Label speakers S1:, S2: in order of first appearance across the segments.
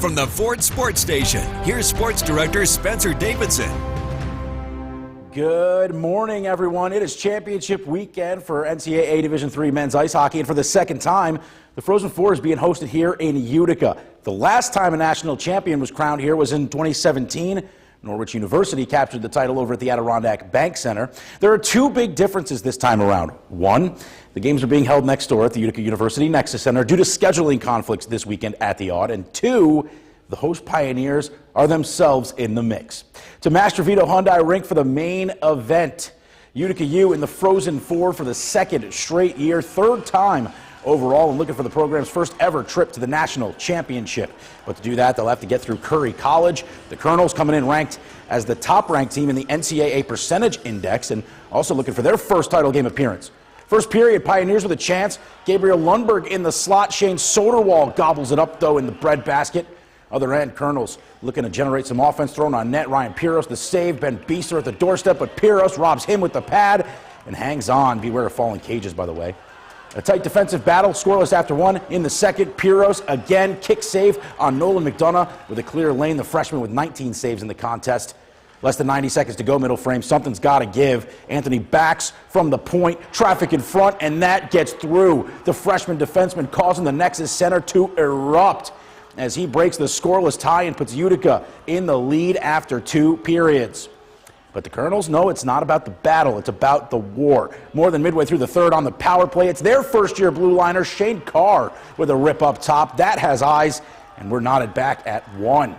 S1: from the Ford Sports Station, here's Sports Director Spencer Davidson.
S2: Good morning, everyone. It is championship weekend for NCAA Division III men's ice hockey, and for the second time, the Frozen Four is being hosted here in Utica. The last time a national champion was crowned here was in 2017. Norwich University captured the title over at the Adirondack Bank Center. There are two big differences this time around. One, the games are being held next door at the Utica University Nexus Center due to scheduling conflicts this weekend at the Aud. And two, the host Pioneers are themselves in the mix. To Master Vito Hyundai Rink for the main event. Utica U in the Frozen Four for the second straight year, third time overall, and looking for the program's first ever trip to the national championship. But to do that, they'll have to get through Curry College. The Colonels coming in ranked as the top-ranked team in the NCAA percentage index, and also looking for their first title game appearance. First period, Pioneers with a chance. Gabriel Lundberg in the slot. Shane Soderwall gobbles it up, though, in the breadbasket. Other end, Colonels looking to generate some offense, thrown on net. Ryan Piros, the save. Ben Beeser at the doorstep, but Piros robs him with the pad and hangs on. Beware of falling cages, by the way. A tight defensive battle, scoreless after one. In the second, Piros again, kick save on Nolan McDonough with a clear lane. The freshman with 19 saves in the contest. Less than 90 seconds to go, middle frame. Something's got to give. Anthony backs from the point, traffic in front, and that gets through. The freshman defenseman causing the Nexus Center to erupt as he breaks the scoreless tie and puts Utica in the lead after two periods. But the Colonels know it's not about the battle, it's about the war. More than midway through the third on the power play, it's their first-year blue liner, Shane Carr, with a rip up top. That has eyes, and we're knotted back at one.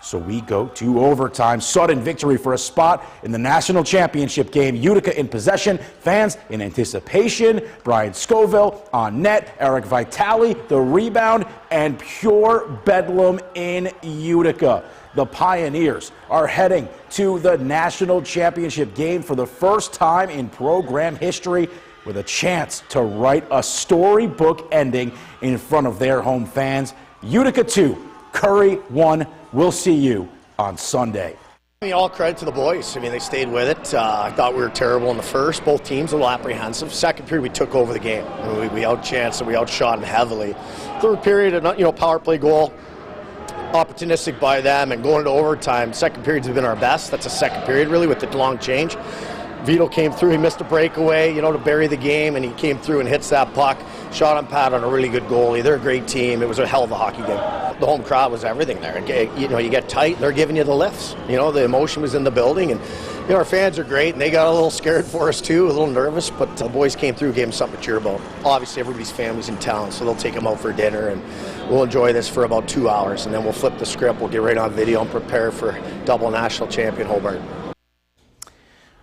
S2: So we go to overtime. Sudden victory for a spot in the national championship game. Utica in possession, fans in anticipation. Brian Scoville on net, Eric Vitale, the rebound, and pure bedlam in Utica. The Pioneers are heading to the national championship game for the first time in program history with a chance to write a storybook ending in front of their home fans. Utica 2, Curry 1. We'll see you on Sunday.
S3: I mean, all credit to the boys. I mean, they stayed with it. I thought we were terrible in the first. Both teams a little apprehensive. Second period, we took over the game. We outchanced and we outshot them heavily. Third period, power play goal, opportunistic by them, and going into overtime. Second period's been our best. That's a second period, really, with the long change. Vito came through. He missed a breakaway, to bury the game, and he came through and hits that puck. Shot on pad on a really good goalie. They're a great team. It was a hell of a hockey game. The home crowd was everything there. You get tight, they're giving you the lifts. The emotion was in the building, and our fans are great, and they got a little scared for us too, a little nervous, but the boys came through, gave them something to cheer about. Obviously, everybody's family's in town, so they'll take them out for dinner, and we'll enjoy this for about 2 hours, and then we'll flip the script. We'll get right on video and prepare for double national champion Hobart.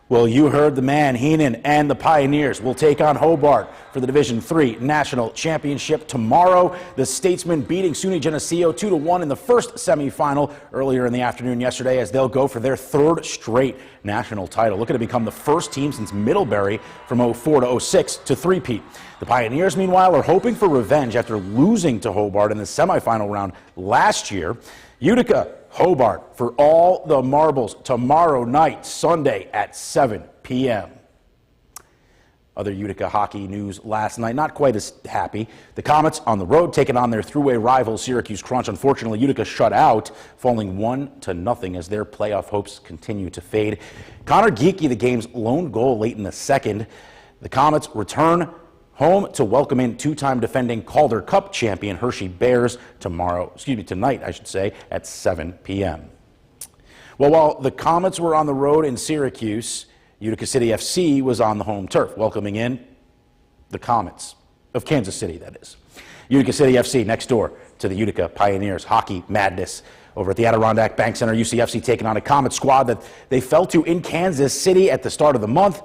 S2: Well, you heard the man. Heenan and the Pioneers will take on Hobart for the Division III National Championship tomorrow. The Statesmen beating SUNY Geneseo 2-1 in the first semifinal earlier in the afternoon yesterday, as they'll go for their third straight national title, looking to become the first team since Middlebury from 04 to 06 to three-peat. The Pioneers, meanwhile, are hoping for revenge after losing to Hobart in the semifinal round last year. Utica, Hobart for all the marbles tomorrow night, Sunday at 7 p.m. Other Utica hockey news last night, not quite as happy. The Comets on the road taking on their throughway rival Syracuse Crunch. Unfortunately, Utica shut out, falling 1-0 as their playoff hopes continue to fade. Connor Geekie, the game's lone goal late in the second. The Comets return home to welcome in two-time defending Calder Cup champion Hershey Bears tonight, at 7 p.m. Well, while the Comets were on the road in Syracuse, Utica City FC was on the home turf, welcoming in the Comets of Kansas City, that is. Utica City FC next door to the Utica Pioneers. Hockey madness over at the Adirondack Bank Center. UCFC taking on a Comet squad that they fell to in Kansas City at the start of the month.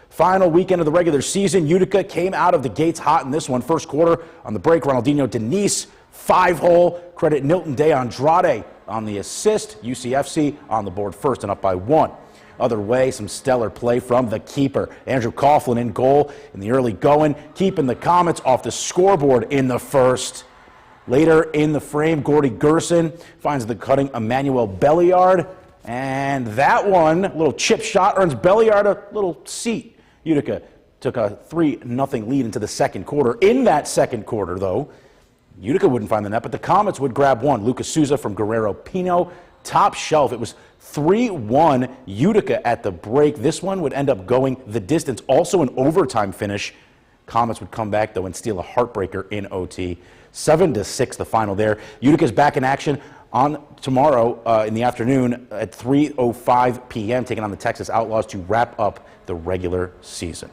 S2: Final weekend of the regular season, Utica came out of the gates hot in this one. First quarter on the break, Ronaldinho Denise, 5-hole. Credit Nilton de Andrade on the assist. UCFC on the board first and up by 1. Other way, some stellar play from the keeper. Andrew Coughlin in goal in the early going, keeping the Comets off the scoreboard in the first. Later in the frame, Gordy Gerson finds the cutting Emmanuel Belliard. And that one, a little chip shot, earns Belliard a little seat. Utica took a 3-0 lead into the second quarter. In that second quarter, though, Utica wouldn't find the net, but the Comets would grab one. Lucas Souza from Guerrero Pino, top shelf. It was 3-1 Utica at the break. This one would end up going the distance. Also an overtime finish. Comets would come back, though, and steal a heartbreaker in OT. 7-6 the final there. Utica's back in action on tomorrow in the afternoon at 3:05 p.m., taking on the Texas Outlaws to wrap up the regular season.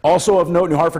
S2: Also of note, New Hartford